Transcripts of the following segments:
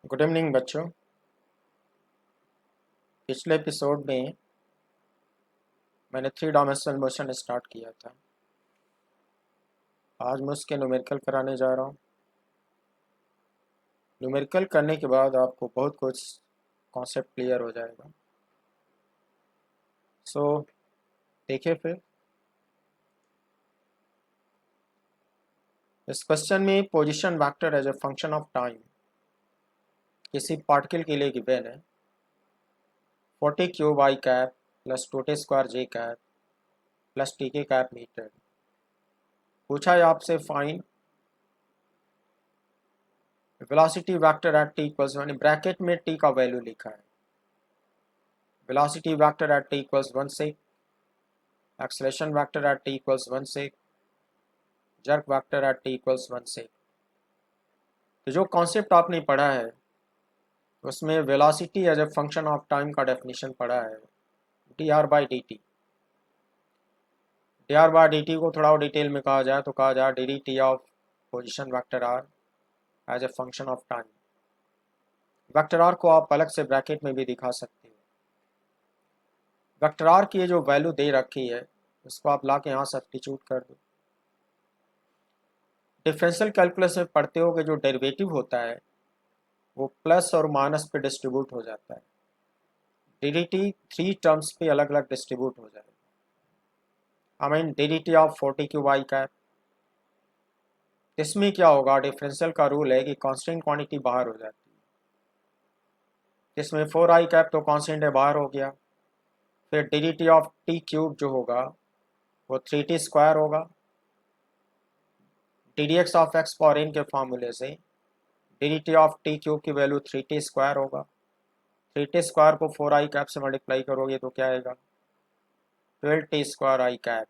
Good evening बच्चों। पिछले episode में मैंने 3 डायमेंशनल मोशन स्टार्ट किया था। आज मैं उसके न्यूमेरिकल कराने जा रहा हूँ। न्यूमेरिकल करने के बाद आपको बहुत कुछ कॉन्सेप्ट क्लियर हो जाएगा। सो देखिए फिर इस क्वेश्चन में position vector as a function of time किसी पार्टिकल के लिए गिवन है 40 cube I cap plus 2t square J cap plus T K cap meter. पूछा है आपसे find velocity vector at T equals, यानी ब्रैकेट में टी का वैल्यू लिखा है। Velocity vector at T equals 1 से, acceleration vector at T equals 1 से, jerk vector at T equals 1 से। तो जो कॉन्सेप्ट आपने पढ़ा है उसमें velocity as a function of time का डेफिनेशन पढ़ा है, D R by D T. D R by D T को थोड़ा और डिटेल में कहा जाए तो कहा जाए D D T of position vector R as a function of time. Vector R को आप अलग से ब्रैकेट में भी दिखा सकते हो। वेक्टर आर की जो वैल्यू दे रखी है उसको आप ला के यहाँ सब्स्टिट्यूट कर दो। डिफरेंशियल कैलकुलस में पढ़ते हो कि जो डेरिवेटिव होता है वो प्लस और माइनस पे डिस्ट्रीब्यूट हो जाता है। डी डी टी 3 टर्म्स पे अलग अलग डिस्ट्रीब्यूट हो जाएगा। आई mean D D T of 40 cube I cap. इसमें क्या होगा, डिफरेंशियल का रूल है कि कांस्टेंट क्वांटिटी बाहर हो जाती है। इसमें 4 आई कैप तो कांस्टेंट है, बाहर हो गया। फिर D D T of T cube जो होगा वो 3t स्क्वायर होगा। D D X of X power N के फार्मूले से D D T of T cube की वैल्यू 3t स्क्वायर होगा। 3t स्क्वायर को 4 आई कैप से मल्टीप्लाई करोगे तो क्या आएगा, 12t स्क्वायर आई कैप।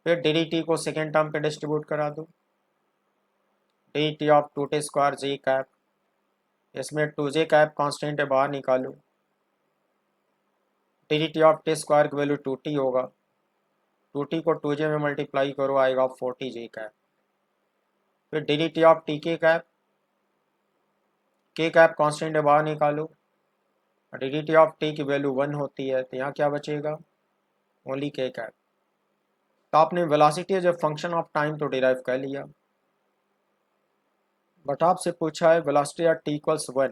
फिर डी डी टी को सेकेंड टर्म पे डिस्ट्रीब्यूट करा दो, D D T of 2t square J cap. इसमें 2j कैप कांस्टेंट है, बाहर निकालो। D D T of T square की वैल्यू 2t होगा। 2t को 2j में मल्टीप्लाई करो, आएगा 40j कैप। फिर D D T of T K cap, के कैप कांस्टेंट है, बाहर निकालो। D D T of T की वैल्यू 1 होती है तो यहाँ क्या बचेगा, ओनली के कैप। तो आपने velocity as a function of time तो डिराइव कर लिया, बट आपसे पूछा है वेलोसिटी एट टी इक्वल्स 1।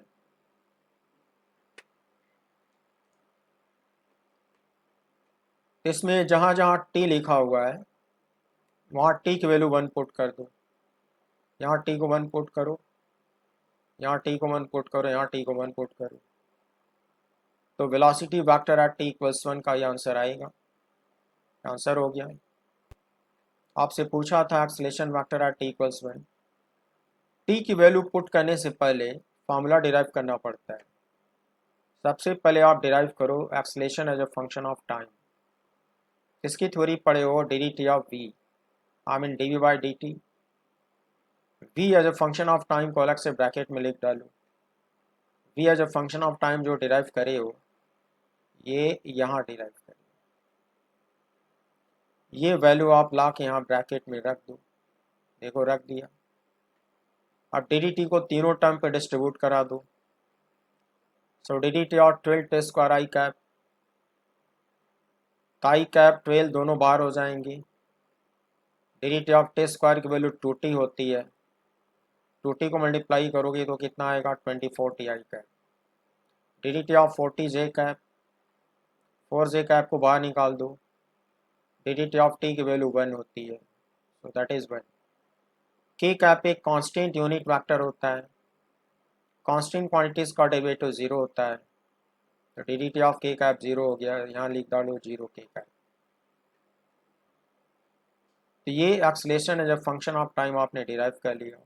इसमें जहाँ जहाँ टी लिखा हुआ है वहाँ टी की वैल्यू 1 पुट कर दो। यहाँ टी को 1 पुट करो, यहाँ टी को 1 पुट करो, यहाँ टी को 1 पुट करो, तो velocity vector at T equals 1 का ये आंसर आएगा। आंसर हो गया। आपसे पूछा था acceleration vector at T equals 1। T की वैल्यू पुट करने से पहले फार्मूला डिराइव करना पड़ता है। सबसे पहले आप डिराइव करो acceleration as a function of time. इसकी थ्योरी पढ़े हो, D D T of V, I mean D V by D T. V as a function of time को अलग से ब्रैकेट में लिख डालो। V as a function of time जो डिराइव करे हो ये यहाँ डिराइव करे, ये वैल्यू आप ला के यहाँ ब्रैकेट में रख दो। देखो रख दिया। अब डी डी टी को तीनों टर्म पे डिस्ट्रीब्यूट करा दो। सो डी डी टी और 12t square I cap, I cap 12 दोनों बाहर हो जाएंगी। D D T of T square की वैल्यू 2t होती है, 2t को मल्टीप्लाई करोगे तो कितना आएगा, 24t I cap. D D T of 40j cap, 4j cap को बाहर निकाल दो। D D T of T की वैल्यू 1 होती है, सो दैट इज 1। के कैप एक कांस्टेंट यूनिट वेक्टर होता है, कांस्टेंट क्वांटिटीज का डेरिवेटिव 0 होता है, तो डी डी टी ऑफ के कैप 0 हो गया। यहाँ लिख डालो 0 के कैप। तो ये एक्सेलरेशन है, जब फंक्शन ऑफ टाइम आपने डिराइव कर लिया।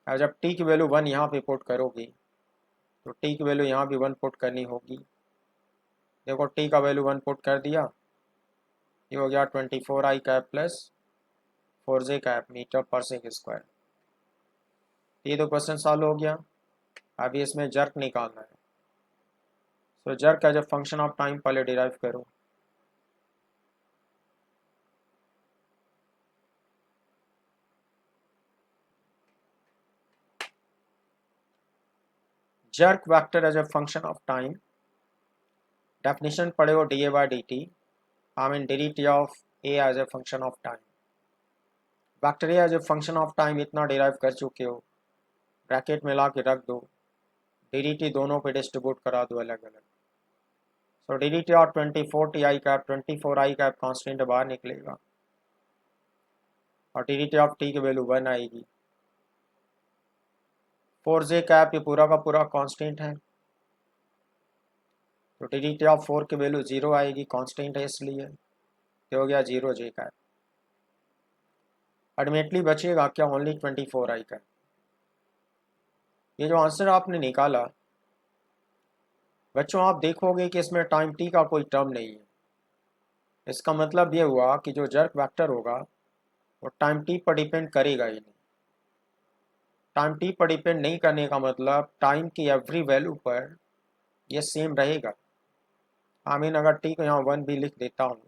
और जब टी की वैल्यू 1 यहाँ पे पुट करोगे तो टी की वैल्यू यहाँ भी 1 पुट करनी होगी। देखो टी का वैल्यू 1 पुट कर दिया, ये हो गया 24 I cap plus 4j cap metre पर सेकंड स्क्वायर। ये तो क्वेश्चन सॉल्व हो गया। अभी इसमें जर्क निकालना है। तो जर्क का जब फंक्शन ऑफ टाइम पहले डिराइव करो। jerk vector as a function of time, definition पढ़े हो dA by dt, I mean dt of a as a function of time, vector a as a function of time इतना derive कर चुके हो, bracket में ला के रख दो, dt दोनों पे डिस्ट्रीब्यूट करा दो अलग अलग, सो dt और 24 ti cap 24 i cap constant बाहर निकलेगा और dt ऑफ t की वैल्यू 1 आएगी, 4j कैप ये पूरा का पूरा कांस्टेंट है, तो dt ऑफ 4 की वैल्यू 0 आएगी, कांस्टेंट है इसलिए, ये हो गया 0j कैप। अल्टीमेटली बचेगा क्या, ओनली 24 i कैप। ये जो आंसर आपने निकाला बच्चों, आप देखोगे कि इसमें टाइम t का कोई टर्म नहीं है, इसका मतलब ये हुआ कि जो जर्क वेक्टर होगा वो टाइम t पर डिपेंड करेगा ही नहीं। टाइम t पर डिपेंड नहीं करने का मतलब टाइम की एवरी वैल्यू पर ये सेम रहेगा। आई मीन अगर t को यहाँ 1 भी लिख देता हूँ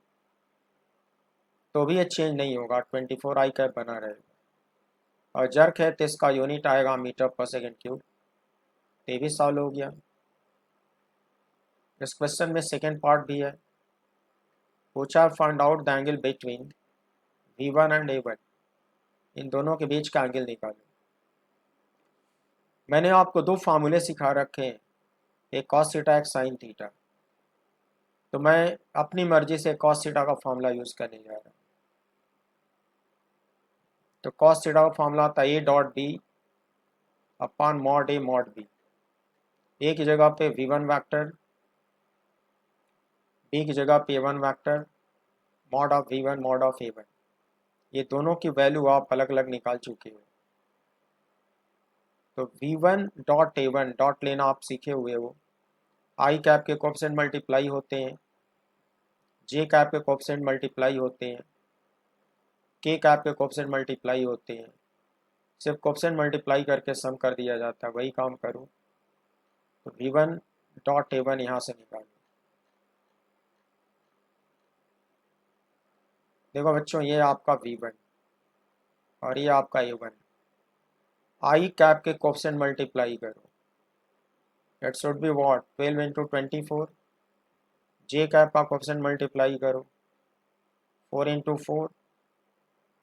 तो भी ये चेंज नहीं होगा, 24 i कैप बना रहेगा। और जर्क है तो इसका यूनिट आएगा मीटर पर सेकेंड क्यूब। ये भी सॉल्व हो गया। इस क्वेश्चन में सेकेंड पार्ट भी है, पूछा find out the angle between v1 and a1, इन दोनों के बीच का एंगल निकालो। मैंने आपको दो फार्मूले सिखा रखे हैं, एक कॉस थीटा एक साइन थीटा, तो मैं अपनी मर्जी से कॉस थीटा का फार्मूला यूज़ करने जा रहा हूँ। तो कॉस थीटा का फार्मूला था a dot B upon mod a mod B. A की जगह पे v1 वैक्टर, बी की जगह पे a1 vector, mod of v1 mod of a1। ये दोनों की वैल्यू आप अलग अलग निकाल चुके हो। तो v1 डॉट a1 डॉट लेना आप सीखे हुए हो, आई कैप के कोएफिशिएंट मल्टीप्लाई होते हैं, जे कैप के कोएफिशिएंट मल्टीप्लाई होते हैं, के कैप के कोएफिशिएंट मल्टीप्लाई होते हैं, सिर्फ कोएफिशिएंट मल्टीप्लाई करके सम कर दिया जाता है, वही काम करो। तो v1 डॉट a1 यहाँ से निकालो। देखो बच्चों, ये आपका v1 और ये आपका a1, आई कैप के कोएफिशिएंट मल्टीप्लाई करो, it should be what 12 into 24। J cap का कोएफिशिएंट मल्टीप्लाई करो 4 इंटू 4।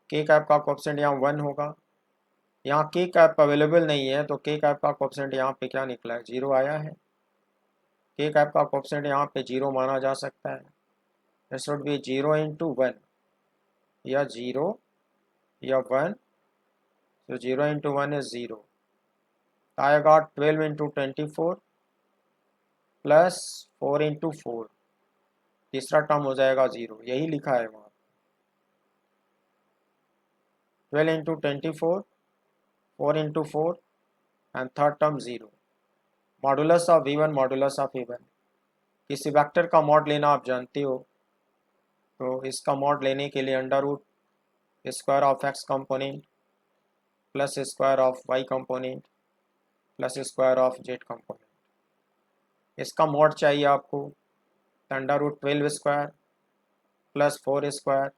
के कैप का कोएफिशिएंट यहाँ 1 होगा, यहाँ के कैप अवेलेबल नहीं है तो के कैप का कोएफिशिएंट यहाँ पे क्या निकला है, 0 आया है। के कैप का कोएफिशिएंट यहाँ पे 0 माना जा सकता है, इट शुड बी 0 इंटू 1 या 0 या 1, तो 0 इंटू 1 इज 0, आएगा 12 इंटू 24 प्लस 4 इंटू 4, तीसरा टर्म हो जाएगा 0, यही लिखा है वहाँ। 12 into 24, 4 into 4 and third term 0। Modulus of v1 modulus of a1, किसी वेक्टर का मॉड लेना आप जानते हो, तो इसका मॉड लेने के लिए under root square of x component plus square of y component plus square of z component, इसका मॉड चाहिए आपको under root 12 square plus 4 square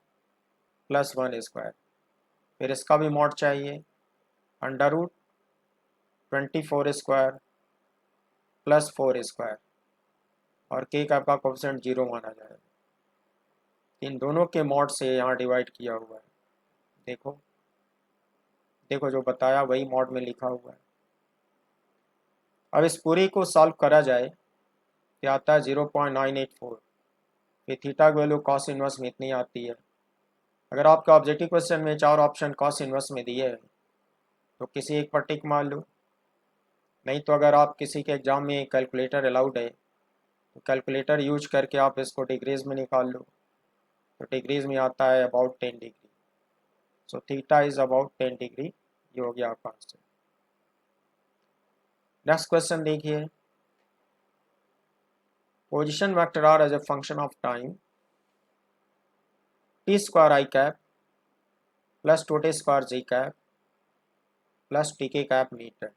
plus 1 square. फिर इसका भी मॉड चाहिए under root 24 square plus 4 square, और के का आपका कोएफिशिएंट 0 माना जाएगा। इन दोनों के मॉड से यहाँ डिवाइड किया हुआ है, देखो देखो जो बताया वही मॉड में लिखा हुआ है। अब इस पूरी को सॉल्व करा जाए तो आता है 0.984, फिर थीटा की वैल्यू कॉस इनवर्स में इतनी आती है। अगर आपके ऑब्जेक्टिव क्वेश्चन में 4 ऑप्शन कॉस इनवर्स में दिए हैं तो किसी एक पर टिक मार लो, नहीं तो अगर आप किसी के एग्जाम में कैलकुलेटर अलाउड है तो कैलकुलेटर यूज करके आप इसको डिग्रीज में निकाल लो, तो डिग्रीज में आता है about 10 degree, so theta is about 10 degree, ये हो गया आपका आंसर। नेक्स्ट क्वेश्चन देखिए, position vector R as a function of time T square I cap plus 2t square J cap plus T K cap meter,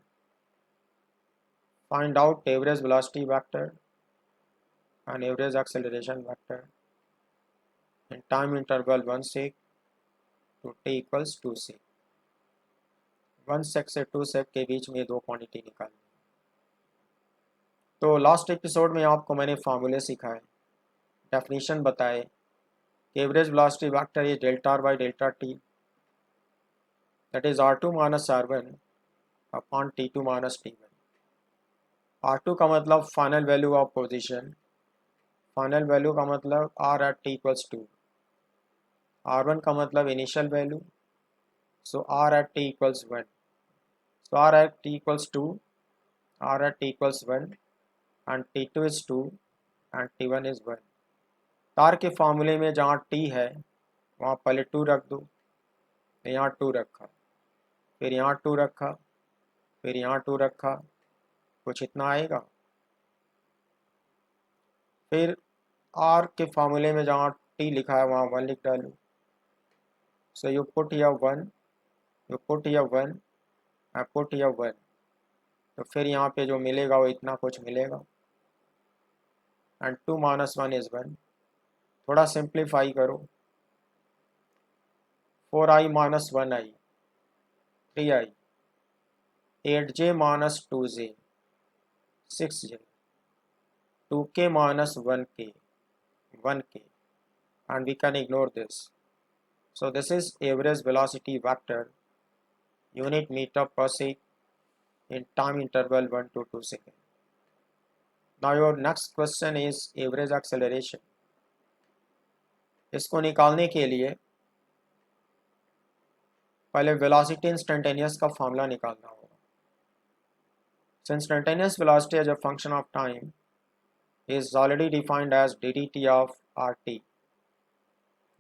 find out average velocity vector and average acceleration vector in time interval 1 sec to t equals 2 sec। 1 sec से 2 sec के बीच में दो quantity निकालनी। तो last episode में आपको मैंने फार्मूले सिखाए, डेफिनेशन बताए कि average velocity vector is delta R by delta T, that is R2 minus R1 upon T2 minus T1। R2 का मतलब final value of position, final value का मतलब R at T equals 2, R1 का मतलब initial value, so R at T equals 1, so R at T equals 2, R at T equals 1 and T2 is 2 and T1 is 1। तार के फार्मूले में जहाँ T है वहाँ पहले 2 रख दो, तो यहाँ 2 रखा, फिर यहाँ 2 रखा, फिर यहाँ 2 रखा, कुछ इतना आएगा। फिर R के फार्मूले में जहाँ T लिखा है वहाँ 1 लिख डालो, so you put here 1, you put here 1, I put here 1, तो फिर यहाँ पे जो मिलेगा वो इतना कुछ मिलेगा, एंड 2 माइनस 1 इज 1। थोड़ा सिंप्लीफाई करो, 4i minus 1i, 3i, 8j minus 2j, 6j, 2k minus 1k, 1k, and we can ignore this. So this is average velocity vector, unit meter per second in time interval 1 to 2 seconds. Now your next question is average acceleration. इसको निकालने के लिए पहले velocity instantaneous का formula निकालना होगा। So instantaneous velocity as a function of time is already defined as ddt of rt.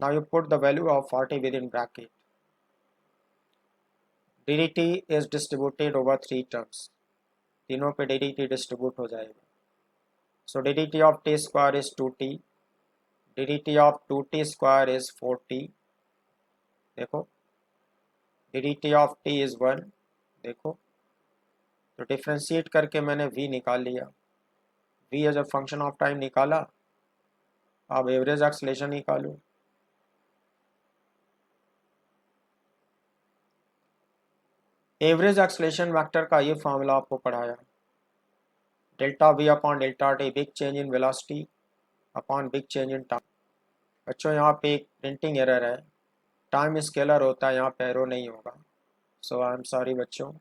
Now you put the value of rt within bracket. ddt is distributed over 3 terms, तीनों पे ddt distribute हो जाएगा। So ddt of t square is 2t, ddt of 2t square is 4t, देखो ddt of t is 1, देखो तो differentiate करके मैंने v निकाल लिया, v as a function of time निकाला। अब एवरेज एक्सेलरेशन निकालो, एवरेज एक्सेलरेशन वेक्टर का ये फार्मूला आपको पढ़ाया, delta v upon delta T, big change in velocity upon big change in time. बच्चों यहाँ पे एक प्रिंटिंग एरर है, टाइम स्केलर होता है, यहाँ पे एरो नहीं होगा, सो आई एम सॉरी बच्चों,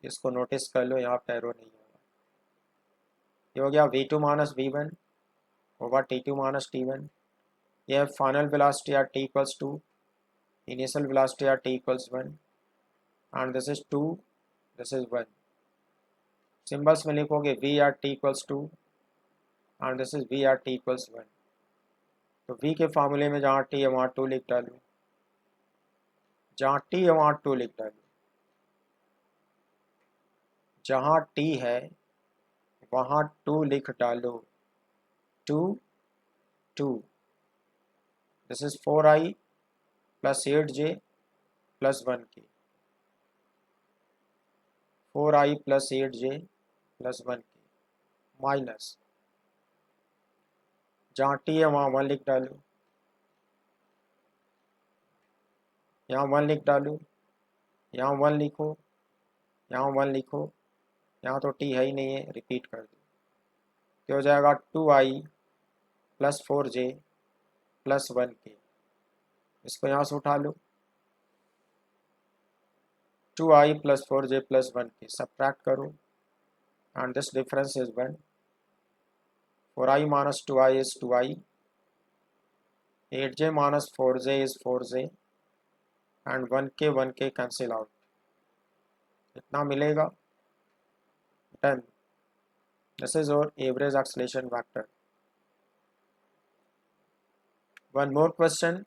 इसको नोटिस कर लो, यहाँ पे एरो नहीं होगा। ये हो गया v2 minus v1 over t2 minus t1, यह final velocity at t equals 2, initial velocity at t equals 1, and this is 2, this is 1। Symbols में लिखोगे v at t equals 2 and this is v at t equals 1। तो v के फार्मूले में जहाँ t है वहाँ 2 लिख डालो, जहाँ t है वहाँ 2 लिख डालो, जहाँ t है वहाँ 2 लिख डालो, 2 2, this is 4i plus 8j plus 1k, 4i plus 8j plus 1k, minus जहाँ t है वहाँ 1 लिख डालो, यहाँ 1 लिख डालो, यहाँ 1 लिखो, यहाँ 1 लिखो, यहाँ तो t है ही नहीं है, रिपीट कर दो, क्या हो जाएगा 2i plus 4j plus 1k, इसको यहाँ से उठा लो, 2i plus 4j plus 1k, subtract करो and this difference is 1, 4i minus 2i is 2i, 8j minus 4j is 4j and 1k cancel out, इतना मिलेगा, done. This is our average acceleration vector. One more question,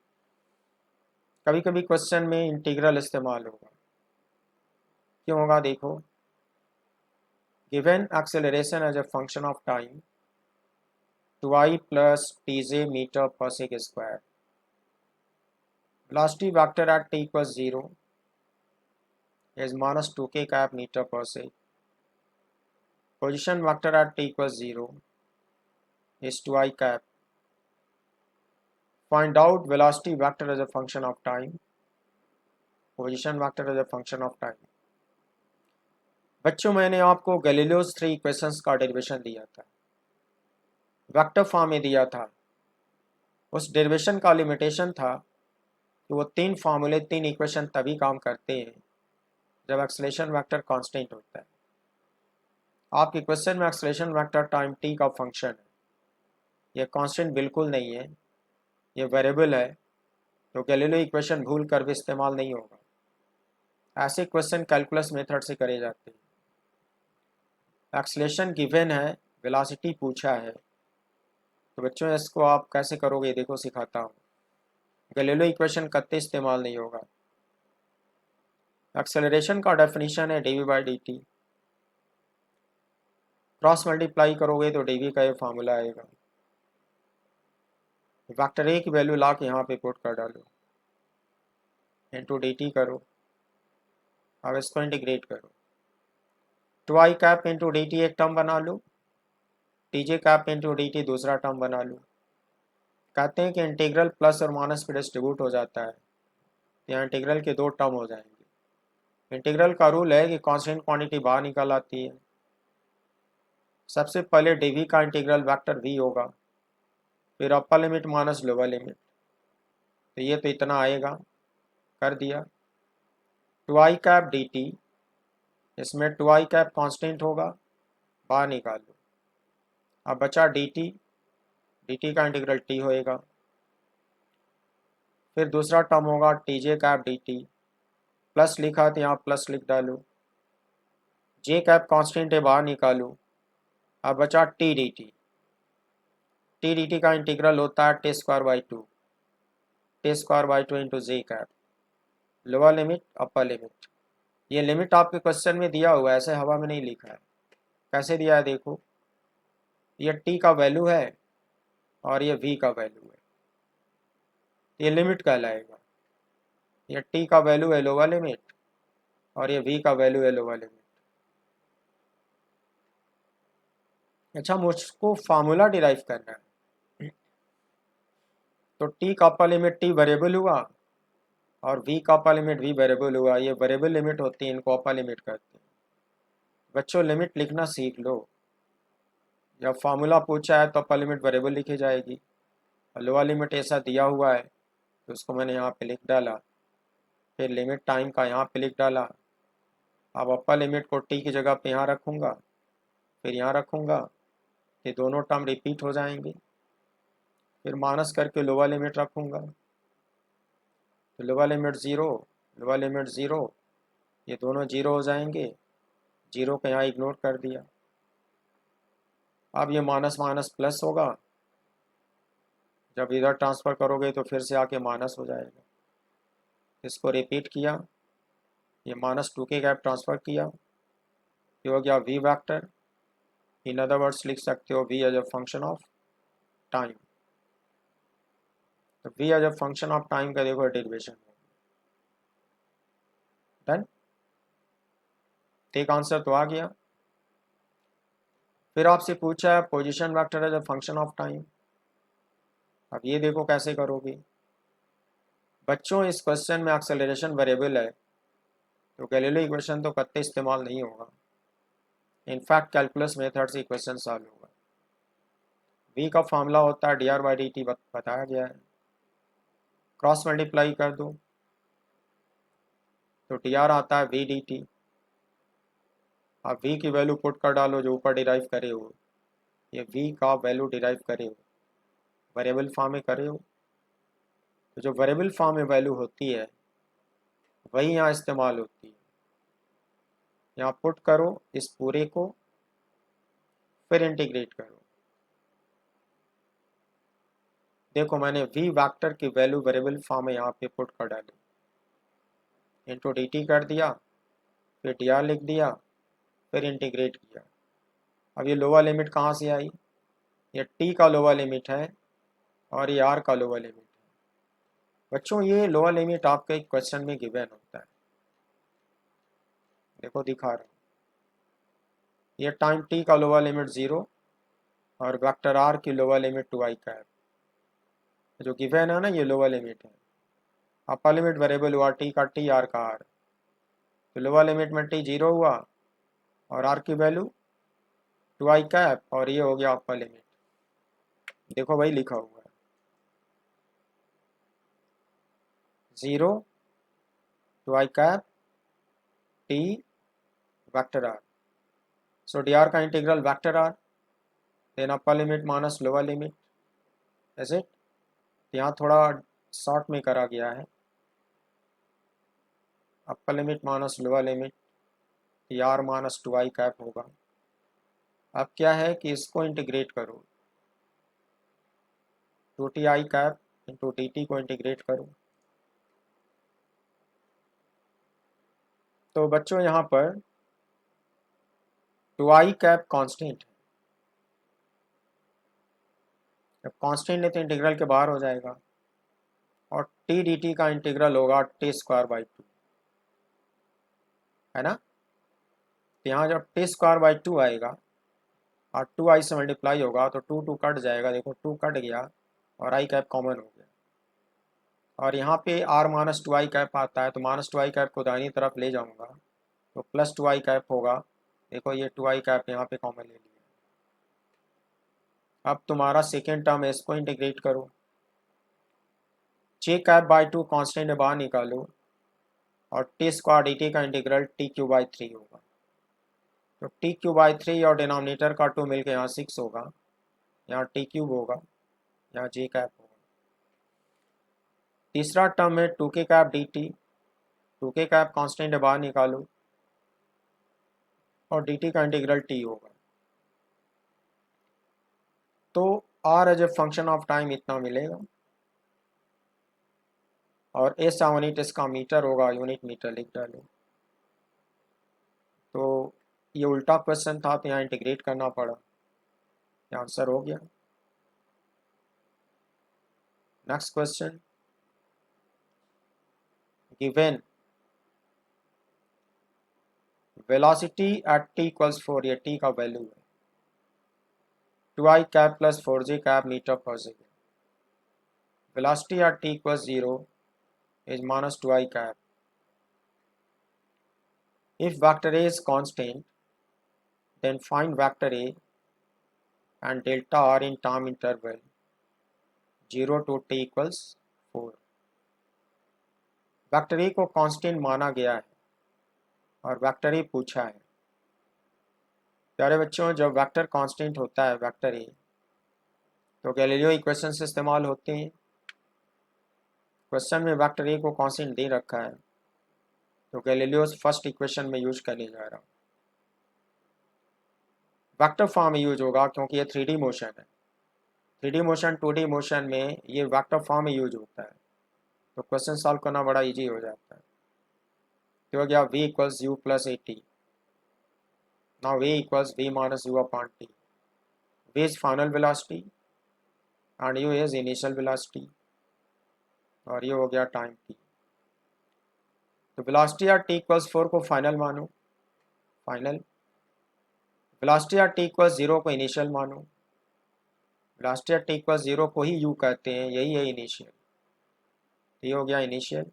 कभी कभी question में integral इस्तेमाल होगा, क्यों होगा देखो, given acceleration as a function of time 2i plus tj meter पर second square, velocity vector at t equals 0 is minus 2k cap meter per second, position vector at t equals 0 is 2i cap, find out velocity vector as a function of time, position vector as a function of time। बच्चों मैंने आपको Galileo's 3 equations का derivation दिया था, vector form में दिया था। उस डेरिवेशन का लिमिटेशन था कि वो 3 फार्मूले 3 इक्वेशन तभी काम करते हैं जब एक्सेलरेशन वेक्टर कांस्टेंट होता है। आपके क्वेश्चन में एक्सेलरेशन वेक्टर टाइम टी का फंक्शन है, ये कांस्टेंट बिल्कुल नहीं है, ये वेरिएबल है, तो गैलीलियो इक्वेशन भूल कर भी इस्तेमाल नहीं होगा। ऐसे क्वेश्चन कैलकुलस मेथड से करे जाते हैं। एक्सेलरेशन गिवन है, वेलोसिटी पूछा है, तो बच्चों इसको आप कैसे करोगे देखो सिखाता हूँ। गैलीलियो इक्वेशन कत्ते इस्तेमाल नहीं होगा। एक्सेलरेशन का डेफिनेशन है D V by D T, cross multiply करोगे तो डी वी का ये फार्मूला आएगा। वेक्टर ए की वैल्यू ला के यहाँ पे पुट कर डालो, इंटू डी टी करो, अब इसको इंटीग्रेट करो। Two I cap into D T एक टर्म बना लो, T J cap into D T दूसरा टर्म बना लो। कहते हैं कि इंटीग्रल प्लस और माइनस पे डिस्ट्रीब्यूट हो जाता है, यहाँ इंटीग्रल के 2 टर्म हो जाएंगे। इंटीग्रल का रूल है कि कांस्टेंट क्वांटिटी बाहर निकल आती है। सबसे पहले डी वी का इंटीग्रल वेक्टर वी होगा, फिर upper limit minus lower limit, तो ये तो इतना आएगा, कर दिया। Two I cap D T, इसमें टू आई कैप कॉन्स्टेंट होगा, बाहर निकाल लो। अब बचा डी टी का इंटीग्रल टी होएगा, फिर दूसरा टर्म होगा T J cap D T, plus लिखा तो यहाँ प्लस लिख डालो, जे कैप कॉन्स्टेंट है बाहर निकालो। अब बचा टी डी टी का इंटीग्रल होता है T square by two into J cap, lower limit upper limit. ये लिमिट आपके क्वेश्चन में दिया हुआ है, ऐसे हवा में नहीं लिखा है। कैसे दिया है देखो, ये टी का वैल्यू है और ये वी का वैल्यू है, ये लिमिट कहलाएगा। ये टी का वैल्यू है लोअर लिमिट और ये वी का वैल्यू है लोअर लिमिट। अच्छा, मुझको फार्मूला डिराइव करना है, तो टी का अपर लिमिट टी वेरिएबल हुआ और वी का अपर लिमिट वी वेरिएबल हुआ। ये वेरिएबल लिमिट होती है, इनको अपर लिमिट करते हैं। बच्चों लिमिट लिखना सीख लो, जब फार्मूला पूछा है तो अपर लिमिट वेरिएबल लिखी जाएगी, और लोअर लिमिट ऐसा दिया हुआ है तो उसको मैंने यहाँ पे लिख डाला, फिर लिमिट टाइम का यहाँ पे लिख डाला। अब अपर लिमिट को टी की जगह पे यहाँ रखूँगा, फिर यहाँ रखूँगा, ये दोनों टर्म रिपीट हो जाएंगे, फिर माइनस करके लोअर लिमिट रखूँगा, तो lower limit zero, lower limit zero, ये दोनों जीरो हो जाएंगे, जीरो को यहाँ इग्नोर कर दिया। अब ये माइनस माइनस प्लस होगा, जब इधर ट्रांसफ़र करोगे तो फिर से आके माइनस हो जाएगा। इसको रिपीट किया, ये माइनस टू के गैप ट्रांसफ़र किया, ये हो गया V vector. In other words लिख सकते हो V as a function of time. तो V as a function of time का देखो डेरिवेशन डन, एक आंसर तो आ गया। फिर आपसे पूछा है position vector as a function of time, अब ये देखो कैसे करोगे। बच्चों इस क्वेश्चन में एक्सेलरेशन वेरिएबल है, तो गैलीलियो इक्वेशन तो कत्ते इस्तेमाल नहीं होगा। इनफैक्ट कैलकुलस मेथड से इक्वेशन सॉल्व होगा। वी का फॉर्मूला होता है D R by D T, बताया गया है। क्रॉस मल्टीप्लाई कर दो तो टी आर आता है वी डी टी। आप वी की वैल्यू पुट कर डालो जो ऊपर डिराइव करे हो, ये वी का वैल्यू डिराइव करे हो, वेरिएबल फॉर्म में करे हो, तो जो वेरिएबल फॉर्म में वैल्यू होती है वही यहाँ इस्तेमाल होती है। यहाँ पुट करो इस पूरे को, फिर इंटीग्रेट करो। देखो मैंने वी वेक्टर की वैल्यू वेरिएबल फॉर्म में यहाँ पे पुट कर डाली, इंटू डी टी कर दिया, फिर डी आर लिख दिया, फिर इंटीग्रेट किया। अब ये लोअर लिमिट कहाँ से आई, ये टी का लोअर लिमिट है और ये आर का लोअर लिमिट है। बच्चों ये लोअर लिमिट आपके क्वेश्चन में गिवन होता है, देखो दिखा रहा हूँ। ये टाइम टी का लोअर लिमिट 0 और वेक्टर आर की लोअर लिमिट 2i का है, जो गिवन है ना ये लोअर लिमिट है। अपर लिमिट वेरिएबल हुआ टी का टी, आर का आर, तो लोअर लिमिट में टी 0 हुआ और आर की वैल्यू 2i कैप, और ये हो गया आपका लिमिट। देखो भाई लिखा हुआ है 0 2i cap T vector R. So D R का integral vector R, then upper limit minus lower limit, is it. यहाँ थोड़ा शॉर्ट में करा गया है, upper limit minus lower limit T R minus 2i cap होगा। अब क्या है कि इसको इंटीग्रेट करो, 2ti कैप इंटू dt को इंटीग्रेट करो। तो बच्चों यहाँ पर 2i कैप कांस्टेंट है, जब कांस्टेंट है तो इंटीग्रल के बाहर हो जाएगा, और टी dt का इंटीग्रल होगा टी स्क्वायर बाई 2, है ना। यहाँ जब टी स्क्वायर बाई 2 आएगा और 2i से मल्टीप्लाई होगा तो 2 कट जाएगा, देखो 2 कट गया और i कैप कॉमन हो गया। और यहाँ पे r माइनस 2i कैप आता है, तो माइनस 2i कैप को दाहिनी तरफ ले जाऊंगा तो प्लस 2i कैप होगा। देखो ये 2i कैप यहाँ पे कॉमन ले लिया। अब तुम्हारा सेकेंड टर्म है, इसको इंटीग्रेट करो, j कैप बाई 2 कॉन्स्टेंट बाहर निकालो, और टी स्क्वायर dt का इंटीग्रल टी क्यू बाई 3 होगा। तो टी क्यू बाई 3 और डिनोमिनेटर का 2 मिलकर यहाँ 6 होगा, यहाँ टी क्यूब होगा, यहाँ j कैप होगा। तीसरा टर्म है 2k cap dt, 2k cap constant बाहर निकालो, और dt का इंटीग्रल t होगा। तो r as a function of time इतना मिलेगा, और एस यूनिट इसका मीटर होगा, यूनिट मीटर लिख डालो। तो ये उल्टा क्वेश्चन था तो यहाँ इंटीग्रेट करना पड़ा, ये आंसर हो गया। Next question, given velocity at t equals 4, ये t का वैल्यू है, 2i cap plus 4j cap metre पर second. Velocity at t equals 0 is minus 2i cap. If vector A is constant, then find vector A and delta r in time interval 0 to t equals 4. Vector A को constant माना गया है और vector A पूछा है। प्यारे बच्चों, जब वेक्टर कांस्टेंट होता है वेक्टर ए, तो गैलीलियो इक्वेशन से इस्तेमाल होते हैं। क्वेश्चन में वेक्टर ए को कांस्टेंट दे रखा है, तो गैलीलियो फर्स्ट इक्वेशन में यूज करने जा रहा हूँ। वेक्टर फॉर्म में यूज होगा क्योंकि ये 3D मोशन है। 3D मोशन 2D मोशन में ये वेक्टर फॉर्म में यूज होता है, तो क्वेश्चन सॉल्व करना बड़ा इजी हो जाता है। तो हो गया v equals you plus A T. Now v equals v minus you upon T. v is final velocity and u is initial velocity, और ये हो गया टाइम t। तो वेलोसिटी एट t इक्वल्स 4 को फाइनल मानो, final. Velocity at t equals 0 को initial मानो, velocity at t equals 0 को ही u कहते हैं, यही है इनिशियल। ये हो गया इनिशियल,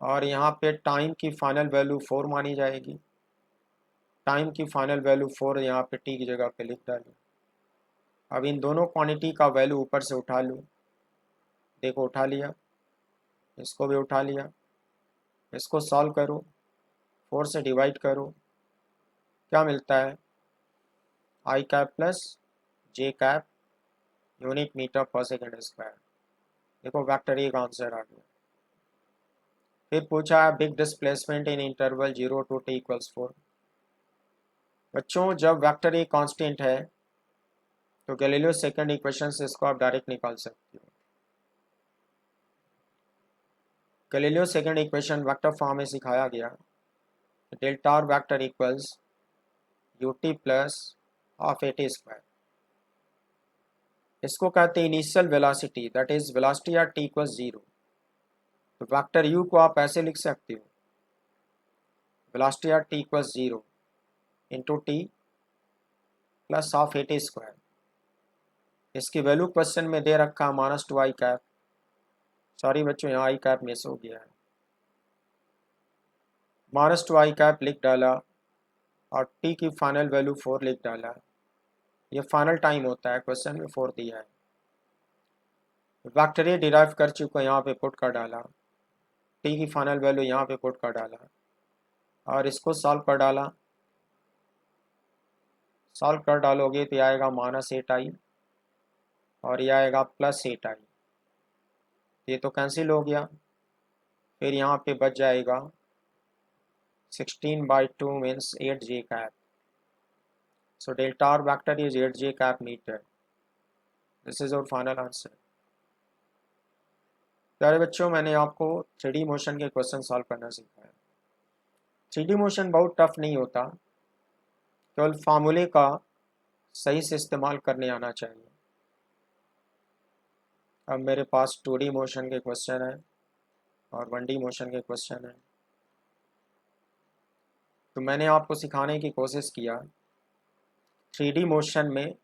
और यहाँ पे टाइम की फाइनल वैल्यू 4 मानी जाएगी। टाइम की फाइनल वैल्यू 4 यहाँ पे t की जगह पे लिख डालो। अब इन दोनों क्वांटिटी का वैल्यू ऊपर से उठा लो, देखो उठा लिया, इसको भी उठा लिया। इसको सॉल्व करो, 4 से डिवाइड करो, क्या मिलता है, आई कैप प्लस जे कैप यूनिट मीटर पर सेकेंड स्क्वायर। देखो वेक्टर ए का आंसर आ गया। फिर पूछा है big displacement in interval 0 to t equals 4। बच्चों, जब वेक्टर ए कांस्टेंट है तो गैलीलियो सेकंड इक्वेशन से इसको आप डायरेक्ट निकाल सकते हो। Galileo second equation vector form में सिखाया गया, delta R vector equals U T plus half A T square. इसको कहते हैं initial velocity, that is velocity at T equals 0। तो वेक्टर यू को आप ऐसे लिख सकते हो, velocity at T equals 0 into T plus half A T square. इसकी वैल्यू क्वेश्चन में दे रखा है माइनस 2i कैप। सॉरी बच्चों, यहाँ आई कैप मिस हो गया है, माइनस 2i कैप लिख डाला, और t की फाइनल वैल्यू 4 लिख डाला है। ये फाइनल टाइम होता है, क्वेश्चन में 4 दिया है। वेक्टर ए डिराइव कर चुका, यहाँ पे पुट कर डाला, t की फाइनल वैल्यू यहाँ पे पुट कर डाला और इसको सॉल्व कर डाला। सॉल्व कर डालोगे तो आएगा -8i और ये आएगा +8i। ये तो कैंसिल हो गया। फिर यहाँ पे बच जाएगा 16/2 means 8j cap. So delta R vector is 8j cap meter. This is our final answer. प्यारे बच्चों, मैंने आपको 3D मोशन के क्वेश्चन सॉल्व करना सिखाया। 3D मोशन बहुत टफ नहीं होता, केवल फार्मूले का सही से इस्तेमाल करने आना चाहिए। अब मेरे पास 2D मोशन के क्वेश्चन है और 1D मोशन के क्वेश्चन है। तो मैंने आपको सिखाने की कोशिश किया 3D मोशन में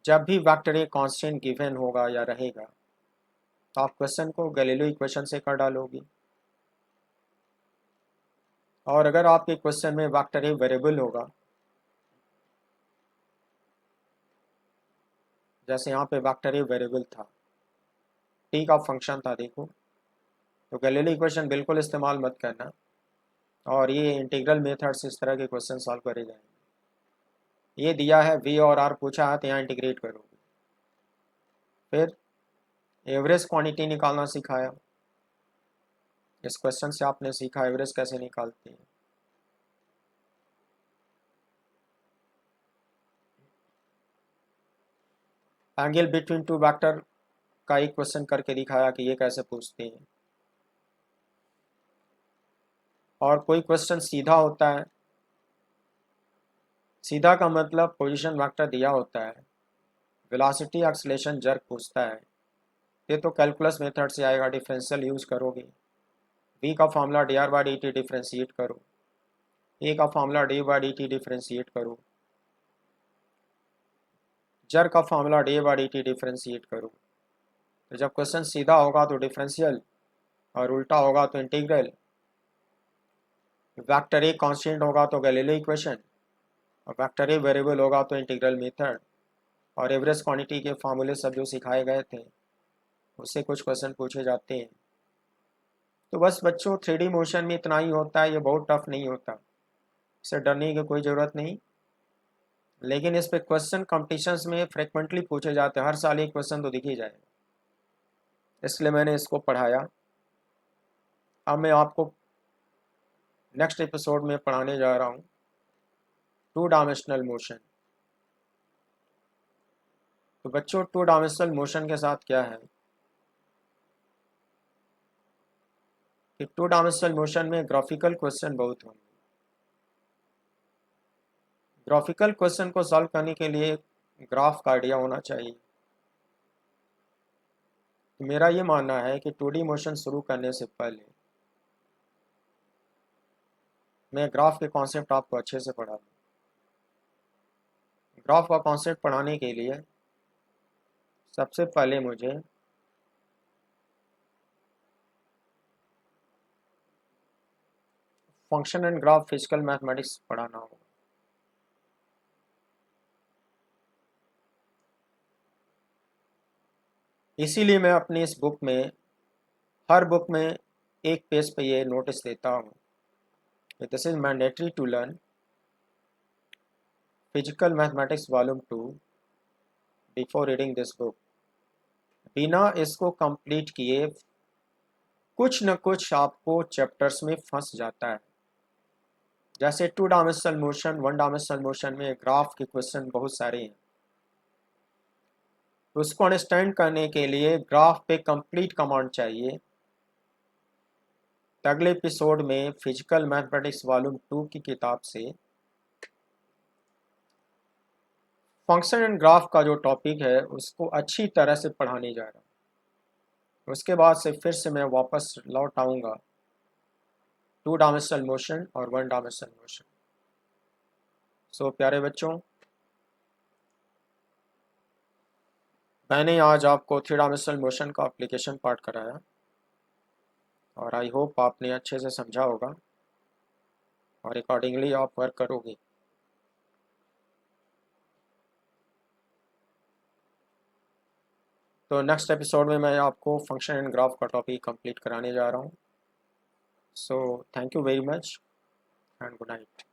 जब भी वेक्टर ए कांस्टेंट गिवन होगा या रहेगा तो आप क्वेश्चन को गैलीलियो इक्वेशन से कर डालोगे, और अगर आपके क्वेश्चन में वेक्टर ए वेरिएबल होगा, जैसे यहाँ पे वेक्टर ए वेरिएबल था, टी का फंक्शन था देखो, तो गैलीलियो इक्वेशन बिल्कुल इस्तेमाल मत करना और ये इंटीग्रल मेथड से इस तरह के क्वेश्चन सॉल्व करे जाएंगे। ये दिया है वी और आर पूछा है तो यहाँ इंटीग्रेट करोगे। फिर एवरेज क्वांटिटी निकालना सिखाया। इस क्वेश्चन से आपने सीखा एवरेज कैसे निकालते हैं। एंगल बिटवीन टू वेक्टर का एक क्वेश्चन करके दिखाया कि ये कैसे पूछते हैं। और कोई क्वेश्चन सीधा होता है, सीधा का मतलब पोजीशन वेक्टर दिया होता है, वेलोसिटी एक्सेलरेशन जर्क पूछता है, ये तो कैलकुलस मेथड से आएगा, डिफरेंशियल यूज करोगे। v का फॉर्मूला dr/dt डिफ्रेंशिएट करो, a का फॉर्मूला d/dt डिफ्रेंशिएट करो, जर का फॉर्मूला d/dt डिफ्रेंशिएट करो। तो जब क्वेश्चन सीधा होगा तो डिफरेंशियल और उल्टा होगा तो इंटीग्रल। वेक्टर ए कांस्टेंट होगा तो गैलीलियो इक्वेशन और वेक्टर ए वेरिएबल होगा तो इंटीग्रल मेथड। और एवरेज क्वांटिटी के फार्मूले सब जो सिखाए गए थे उससे कुछ क्वेश्चन पूछे जाते हैं। तो बस बच्चों 3D मोशन में इतना ही होता है, ये बहुत टफ नहीं होता, इससे डरने की कोई ज़रूरत नहीं। लेकिन इस पे क्वेश्चन कॉम्पिटिशन्स में फ्रिक्वेंटली पूछे जाते हैं, हर साल एक क्वेश्चन तो दिख ही जाएगा, इसलिए मैंने इसको पढ़ाया। अब मैं आपको नेक्स्ट एपिसोड में पढ़ाने जा रहा हूँ 2 डायमेंशनल मोशन। तो बच्चों 2 डायमेंशनल मोशन के साथ क्या है कि 2 डायमेंशनल मोशन में ग्राफिकल क्वेश्चन बहुत होंगे। ग्राफिकल क्वेश्चन को सॉल्व करने के लिए ग्राफ का आइडिया होना चाहिए। तो मेरा ये मानना है कि 2D मोशन शुरू करने से पहले मैं ग्राफ के कॉन्सेप्ट आपको अच्छे से पढ़ा दूँ। ग्राफ का कॉन्सेप्ट पढ़ाने के लिए सबसे पहले मुझे function and graph physical mathematics पढ़ाना होगा। इसीलिए मैं अपनी इस बुक में, हर बुक में एक पेज पे ये नोटिस देता हूँ, this is mandatory to learn physical mathematics volume 2 before reading this book. बिना इसको कंप्लीट किए कुछ न कुछ आपको चैप्टर्स में फंस जाता है। जैसे 2 डायमेंशनल मोशन, 1 डायमेंशनल मोशन में ग्राफ के क्वेश्चन बहुत सारे हैं, तो उसको अंडरस्टैंड करने के लिए ग्राफ पे कंप्लीट कमांड चाहिए। तो अगले एपिसोड में फिजिकल मैथमेटिक्स वॉल्यूम 2 की किताब से फंक्शन एंड ग्राफ का जो टॉपिक है उसको अच्छी तरह से पढ़ाने जा रहा हूँ। उसके बाद से फिर से मैं वापस लौट आऊँगा 2 डायमेंशनल मोशन और 1 डायमेंशनल मोशन। सो प्यारे बच्चों, मैंने आज आपको 3 डायमेंशनल मोशन का एप्लीकेशन पार्ट कराया और आई होप आपने अच्छे से समझा होगा। और अकॉर्डिंगली आप वर्क करोगे। तो नेक्स्ट एपिसोड में मैं आपको फंक्शन एंड ग्राफ का टॉपिक कंप्लीट कराने जा रहा हूँ। So thank you very much and good night.